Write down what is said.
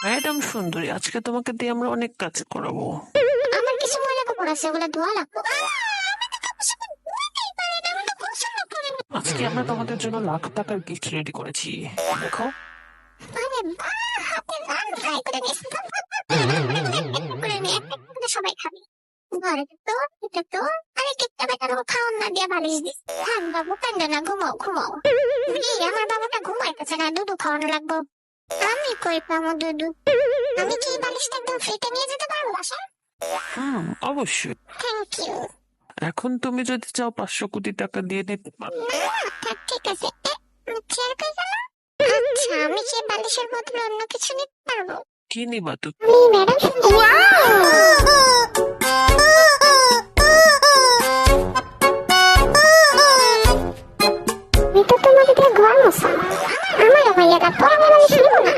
Madam সুন্দরী, আজকে তোমাকে দিয়ে আমরা অনেক কাজ করাবো। আমার কিছু ময়লা কাপড় আছে, ওগুলো ধোয়া লাগবে। আমি তো কাপড় চোপড় ধুতেই পারি না, আমি তো গোসল করি না। আজকে আমরা তোমাদের জন্য লাখ টাকার গিফট রেডি করেছি, দেখো। আরে বাহ, হাতে রান ফ্রাই করে দিয়েছে। করে নিয়ে একটা করে সবাই খাবে। ঘরে তো এটা তো আরে কিটটা বেটার খাওয়ান না দিয়া বালিশ দিস। থাক বাবু, কান্দে না, ঘুমাও ঘুমাও। আমার বাবুটা ঘুমাইতেছে না, দুধু খাওয়ানো লাগবো। আমি কই পাবো দুধু? আমি কি বালিশটা একদম ফ্রিতে নিয়ে যেতে পারবো বাসায়? অবশ্যই। Thank you. এখন তুমি যদি চাও 500 কোটি টাকা দিয়ে নিতে পারো। থাক, ঠিক আছে। চেয়ার কই গেল? আচ্ছা, আমি কি বালিশের বদলে অন্য কিছু নিতে পারবো? কি নিবা তুমি? আমি ম্যাডাম আমি তো তোমাকে দিয়ে ঘর মোছা। আমার ভাইয়াটা তোরা বালিশ নিব না।